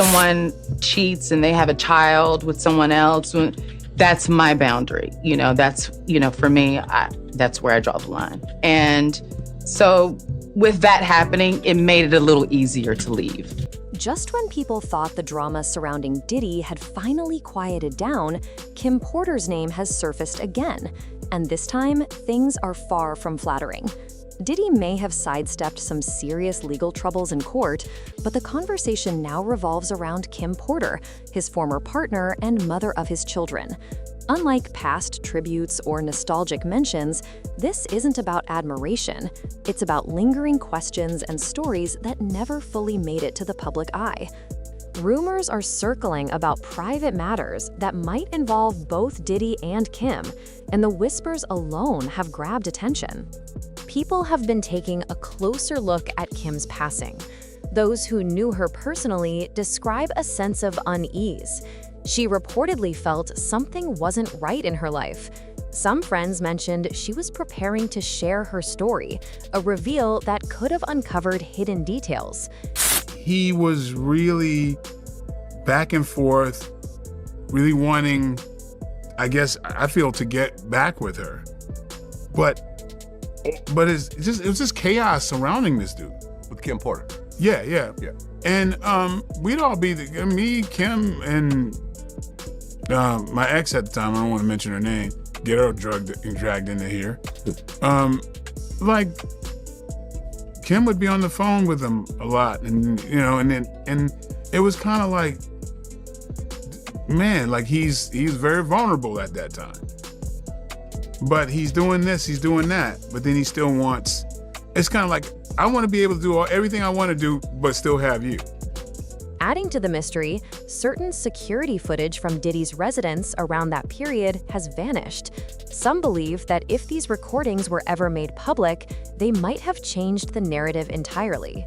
someone cheats and they have a child with someone else, that's my boundary. That's, for me, that's where I draw the line. And so with that happening, it made it a little easier to leave. Just when people thought the drama surrounding Diddy had finally quieted down, Kim Porter's name has surfaced again. And this time, things are far from flattering. Diddy may have sidestepped some serious legal troubles in court, but the conversation now revolves around Kim Porter, his former partner and mother of his children. Unlike past tributes or nostalgic mentions, this isn't about admiration. It's about lingering questions and stories that never fully made it to the public eye. Rumors are circling about private matters that might involve both Diddy and Kim, and the whispers alone have grabbed attention. People have been taking a closer look at Kim's passing. Those who knew her personally describe a sense of unease. She reportedly felt something wasn't right in her life. Some friends mentioned she was preparing to share her story, a reveal that could have uncovered hidden details. He was really back and forth, really wanting, I feel, to get back with her. But it was just chaos surrounding this dude. With Kim Porter? Yeah. And we'd all be, me, Kim, and my ex at the time, I don't want to mention her name, get her dragged into here. Kim would be on the phone with him a lot, and it was kind of like, man, like he's very vulnerable at that time. But he's doing this, he's doing that, but then he still wants, it's kind of like, I want to be able to do everything I want to do, but still have you. Adding to the mystery, certain security footage from Diddy's residence around that period has vanished. Some believe that if these recordings were ever made public, they might have changed the narrative entirely.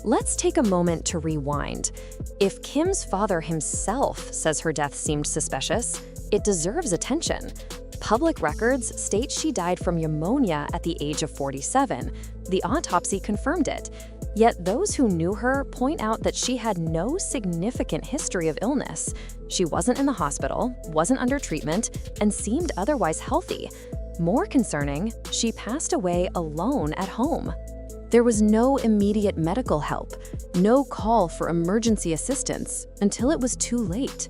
Let's take a moment to rewind. If Kim's father himself says her death seemed suspicious, it deserves attention. Public records state she died from pneumonia at the age of 47. The autopsy confirmed it. Yet those who knew her point out that she had no significant history of illness. She wasn't in the hospital, wasn't under treatment, and seemed otherwise healthy. More concerning, she passed away alone at home. There was no immediate medical help, no call for emergency assistance until it was too late.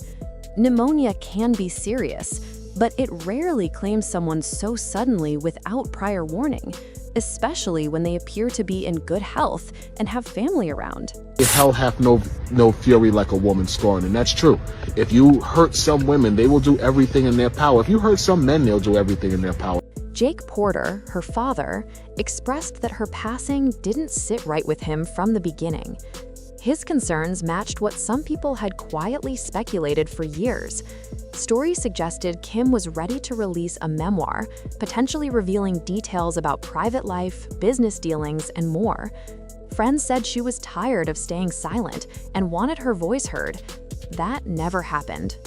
Pneumonia can be serious, but it rarely claims someone so suddenly without prior warning, especially when they appear to be in good health and have family around. Hell hath no fury like a woman scorned, and that's true. If you hurt some women, they will do everything in their power. If you hurt some men, they'll do everything in their power. Jake Porter, her father, expressed that her passing didn't sit right with him from the beginning. His concerns matched what some people had quietly speculated for years. Stories suggested Kim was ready to release a memoir, potentially revealing details about private life, business dealings, and more. Friends said she was tired of staying silent and wanted her voice heard. That never happened.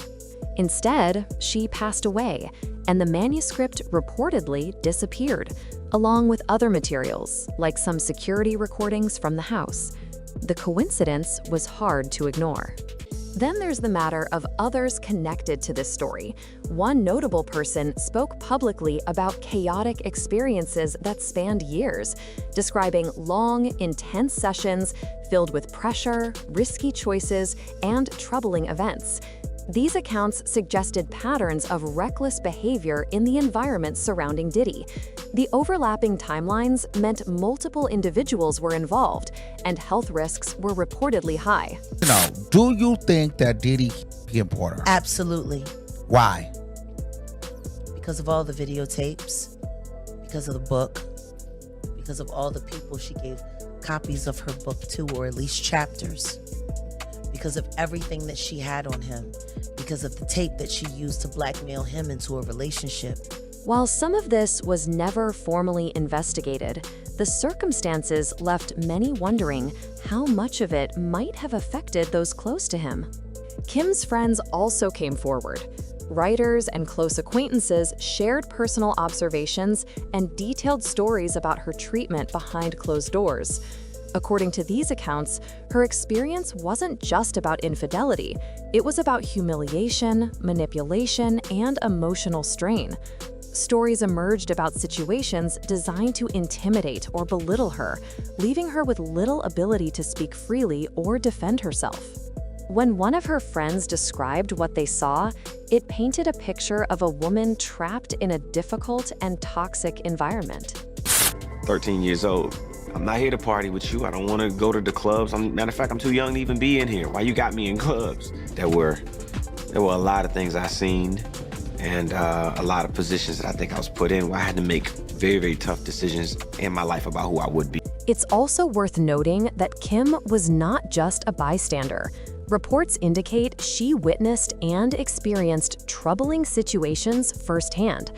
Instead, she passed away, and the manuscript reportedly disappeared, along with other materials, like some security recordings from the house. The coincidence was hard to ignore. Then there's the matter of others connected to this story. One notable person spoke publicly about chaotic experiences that spanned years, describing long, intense sessions filled with pressure, risky choices, and troubling events. These accounts suggested patterns of reckless behavior in the environment surrounding Diddy. The overlapping timelines meant multiple individuals were involved, and health risks were reportedly high. Now, do you think that Diddy Kim Porter? Absolutely. Why? Because of all the videotapes, because of the book, because of all the people she gave copies of her book to, or at least chapters, because of everything that she had on him, because of the tape that she used to blackmail him into a relationship. While some of this was never formally investigated, the circumstances left many wondering how much of it might have affected those close to him. Kim's friends also came forward. Writers and close acquaintances shared personal observations and detailed stories about her treatment behind closed doors. According to these accounts, her experience wasn't just about infidelity. It was about humiliation, manipulation, and emotional strain. Stories emerged about situations designed to intimidate or belittle her, leaving her with little ability to speak freely or defend herself. When one of her friends described what they saw, it painted a picture of a woman trapped in a difficult and toxic environment. 13 years old. I'm not here to party with you. I don't want to go to the clubs. Matter of fact, I'm too young to even be in here. Why you got me in clubs? There were a lot of things I seen and a lot of positions that I think I was put in where I had to make very, very tough decisions in my life about who I would be. It's also worth noting that Kim was not just a bystander. Reports indicate she witnessed and experienced troubling situations firsthand.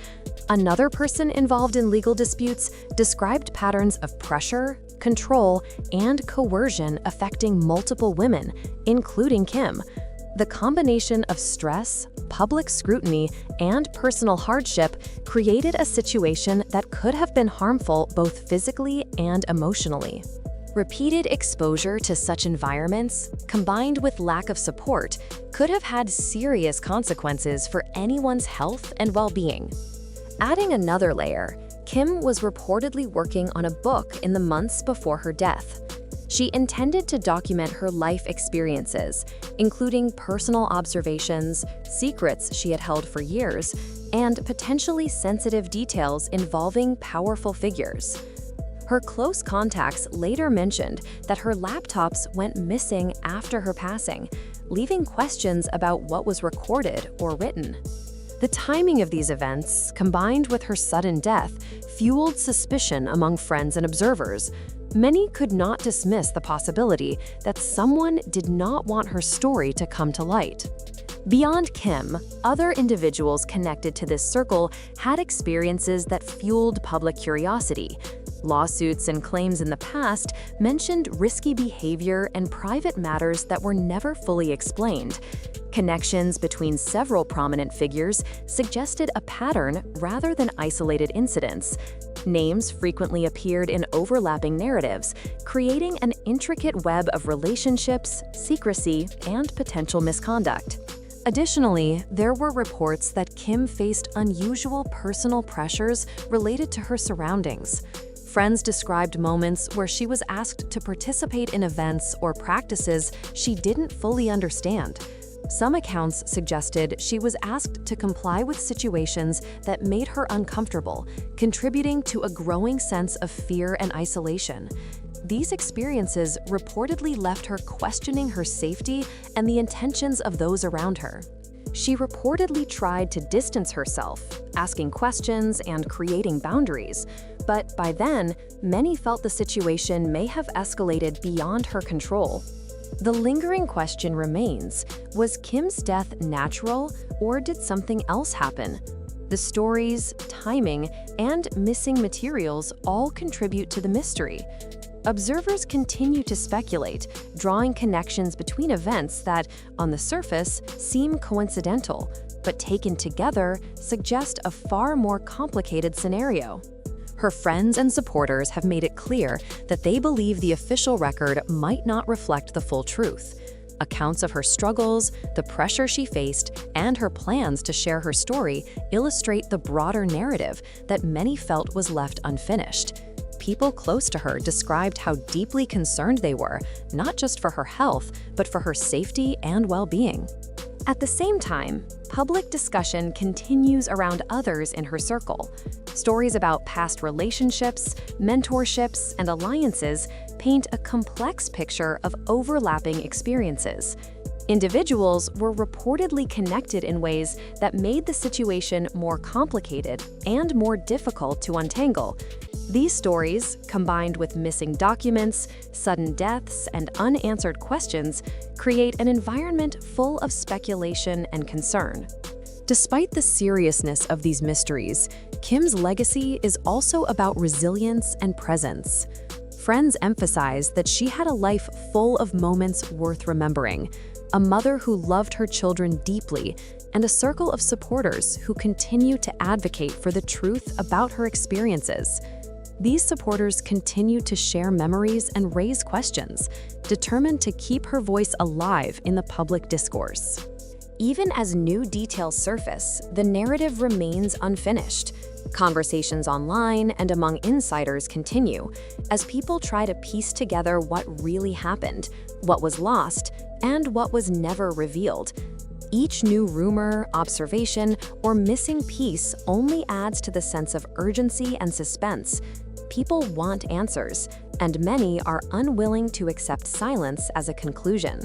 Another person involved in legal disputes described patterns of pressure, control, and coercion affecting multiple women, including Kim. The combination of stress, public scrutiny, and personal hardship created a situation that could have been harmful both physically and emotionally. Repeated exposure to such environments, combined with lack of support, could have had serious consequences for anyone's health and well-being. Adding another layer, Kim was reportedly working on a book in the months before her death. She intended to document her life experiences, including personal observations, secrets she had held for years, and potentially sensitive details involving powerful figures. Her close contacts later mentioned that her laptops went missing after her passing, leaving questions about what was recorded or written. The timing of these events, combined with her sudden death, fueled suspicion among friends and observers. Many could not dismiss the possibility that someone did not want her story to come to light. Beyond Kim, other individuals connected to this circle had experiences that fueled public curiosity. Lawsuits and claims in the past mentioned risky behavior and private matters that were never fully explained. Connections between several prominent figures suggested a pattern rather than isolated incidents. Names frequently appeared in overlapping narratives, creating an intricate web of relationships, secrecy, and potential misconduct. Additionally, there were reports that Kim faced unusual personal pressures related to her surroundings. Friends described moments where she was asked to participate in events or practices she didn't fully understand. Some accounts suggested she was asked to comply with situations that made her uncomfortable, contributing to a growing sense of fear and isolation. These experiences reportedly left her questioning her safety and the intentions of those around her. She reportedly tried to distance herself, asking questions and creating boundaries, but by then, many felt the situation may have escalated beyond her control. The lingering question remains, was Kim's death natural or did something else happen? The stories, timing, and missing materials all contribute to the mystery. Observers continue to speculate, drawing connections between events that, on the surface, seem coincidental, but taken together suggest a far more complicated scenario. Her friends and supporters have made it clear that they believe the official record might not reflect the full truth. Accounts of her struggles, the pressure she faced, and her plans to share her story illustrate the broader narrative that many felt was left unfinished. People close to her described how deeply concerned they were, not just for her health, but for her safety and well-being. At the same time, public discussion continues around others in her circle. Stories about past relationships, mentorships, and alliances paint a complex picture of overlapping experiences. Individuals were reportedly connected in ways that made the situation more complicated and more difficult to untangle. These stories, combined with missing documents, sudden deaths, and unanswered questions, create an environment full of speculation and concern. Despite the seriousness of these mysteries, Kim's legacy is also about resilience and presence. Friends emphasize that she had a life full of moments worth remembering, a mother who loved her children deeply, and a circle of supporters who continue to advocate for the truth about her experiences. These supporters continue to share memories and raise questions, determined to keep her voice alive in the public discourse. Even as new details surface, the narrative remains unfinished. Conversations online and among insiders continue as people try to piece together what really happened, what was lost, and what was never revealed. Each new rumor, observation, or missing piece only adds to the sense of urgency and suspense. People want answers, and many are unwilling to accept silence as a conclusion.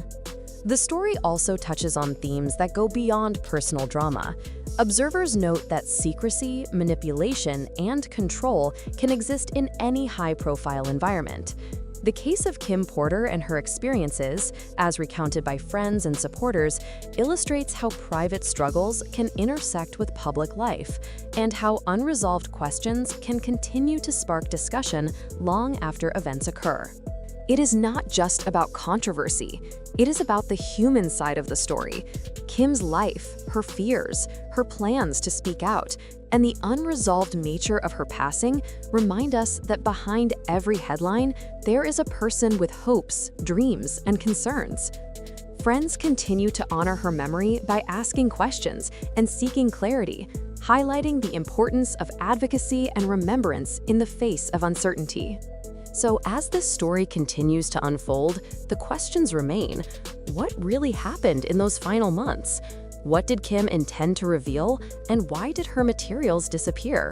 The story also touches on themes that go beyond personal drama. Observers note that secrecy, manipulation, and control can exist in any high-profile environment. The case of Kim Porter and her experiences, as recounted by friends and supporters, illustrates how private struggles can intersect with public life, and how unresolved questions can continue to spark discussion long after events occur. It is not just about controversy. It is about the human side of the story. Kim's life, her fears, her plans to speak out, and the unresolved nature of her passing remind us that behind every headline, there is a person with hopes, dreams, and concerns. Friends continue to honor her memory by asking questions and seeking clarity, highlighting the importance of advocacy and remembrance in the face of uncertainty. So as this story continues to unfold, the questions remain. What really happened in those final months? What did Kim intend to reveal, and why did her materials disappear?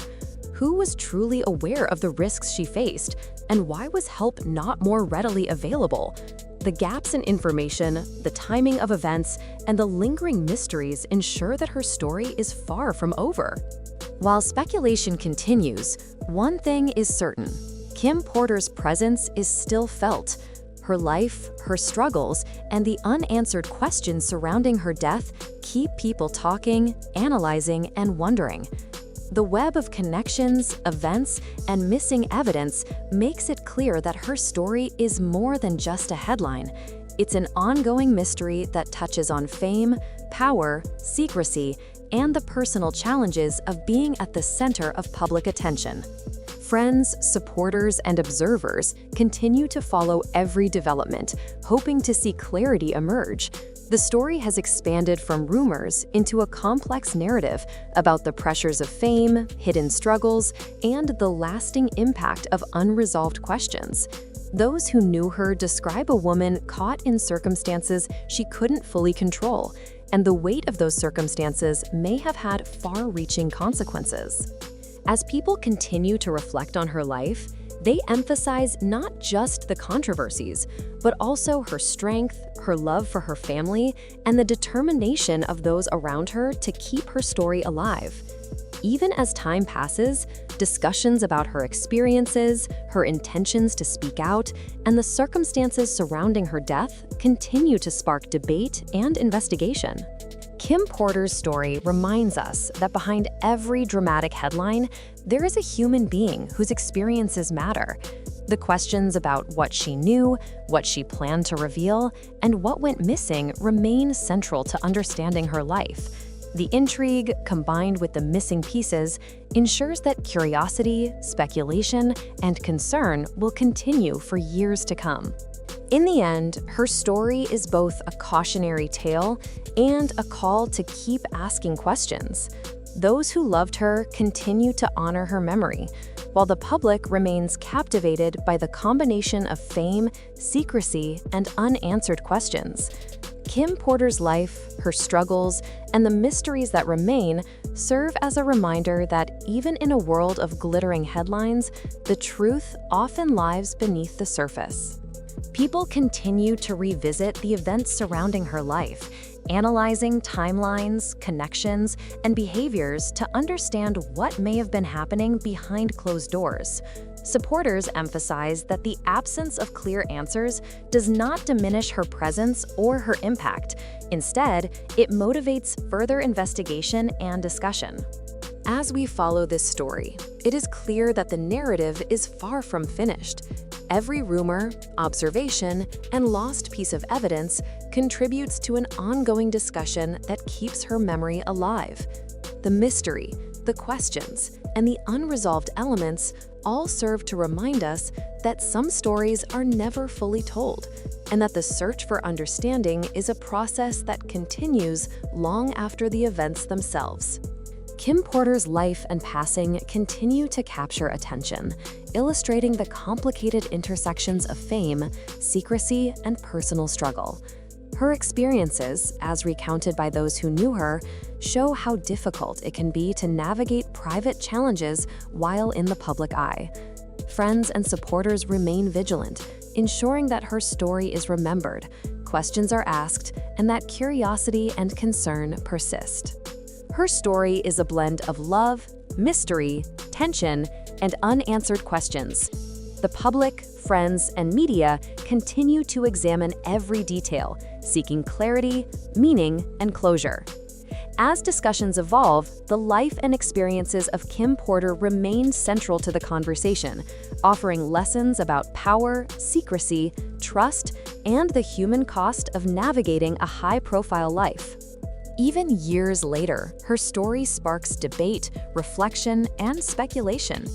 Who was truly aware of the risks she faced, and why was help not more readily available? The gaps in information, the timing of events, and the lingering mysteries ensure that her story is far from over. While speculation continues, one thing is certain. Kim Porter's presence is still felt. Her life, her struggles, and the unanswered questions surrounding her death keep people talking, analyzing, and wondering. The web of connections, events, and missing evidence makes it clear that her story is more than just a headline. It's an ongoing mystery that touches on fame, power, secrecy, and the personal challenges of being at the center of public attention. Friends, supporters, and observers continue to follow every development, hoping to see clarity emerge. The story has expanded from rumors into a complex narrative about the pressures of fame, hidden struggles, and the lasting impact of unresolved questions. Those who knew her describe a woman caught in circumstances she couldn't fully control, and the weight of those circumstances may have had far-reaching consequences. As people continue to reflect on her life, they emphasize not just the controversies, but also her strength, her love for her family, and the determination of those around her to keep her story alive. Even as time passes, discussions about her experiences, her intentions to speak out, and the circumstances surrounding her death continue to spark debate and investigation. Kim Porter's story reminds us that behind every dramatic headline, there is a human being whose experiences matter. The questions about what she knew, what she planned to reveal, and what went missing remain central to understanding her life. The intrigue, combined with the missing pieces, ensures that curiosity, speculation, and concern will continue for years to come. In the end, her story is both a cautionary tale and a call to keep asking questions. Those who loved her continue to honor her memory, while the public remains captivated by the combination of fame, secrecy, and unanswered questions. Kim Porter's life, her struggles, and the mysteries that remain serve as a reminder that even in a world of glittering headlines, the truth often lies beneath the surface. People continue to revisit the events surrounding her life, analyzing timelines, connections, and behaviors to understand what may have been happening behind closed doors. Supporters emphasize that the absence of clear answers does not diminish her presence or her impact. Instead, it motivates further investigation and discussion. As we follow this story, it is clear that the narrative is far from finished. Every rumor, observation, and lost piece of evidence contributes to an ongoing discussion that keeps her memory alive. The mystery, the questions, and the unresolved elements all serve to remind us that some stories are never fully told, and that the search for understanding is a process that continues long after the events themselves. Kim Porter's life and passing continue to capture attention, illustrating the complicated intersections of fame, secrecy, and personal struggle. Her experiences, as recounted by those who knew her, show how difficult it can be to navigate private challenges while in the public eye. Friends and supporters remain vigilant, ensuring that her story is remembered, questions are asked, and that curiosity and concern persist. Her story is a blend of love, mystery, tension, and unanswered questions. The public, friends, and media continue to examine every detail, seeking clarity, meaning, and closure. As discussions evolve, the life and experiences of Kim Porter remain central to the conversation, offering lessons about power, secrecy, trust, and the human cost of navigating a high-profile life. Even years later, her story sparks debate, reflection, and speculation.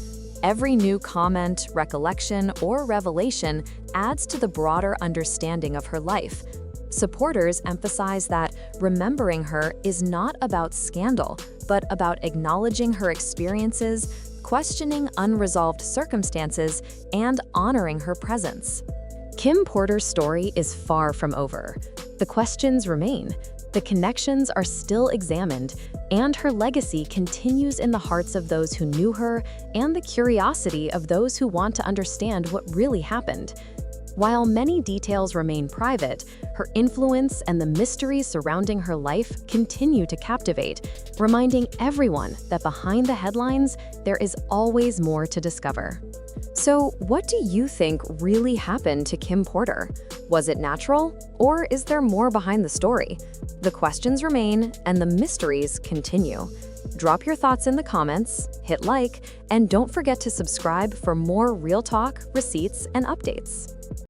Every new comment, recollection, or revelation adds to the broader understanding of her life. Supporters emphasize that remembering her is not about scandal, but about acknowledging her experiences, questioning unresolved circumstances, and honoring her presence. Kim Porter's story is far from over. The questions remain, the connections are still examined, and her legacy continues in the hearts of those who knew her and the curiosity of those who want to understand what really happened. While many details remain private, her influence and the mysteries surrounding her life continue to captivate, reminding everyone that behind the headlines, there is always more to discover. So, what do you think really happened to Kim Porter? Was it natural, or is there more behind the story? The questions remain, and the mysteries continue. Drop your thoughts in the comments, hit like, and don't forget to subscribe for more real talk, receipts, and updates.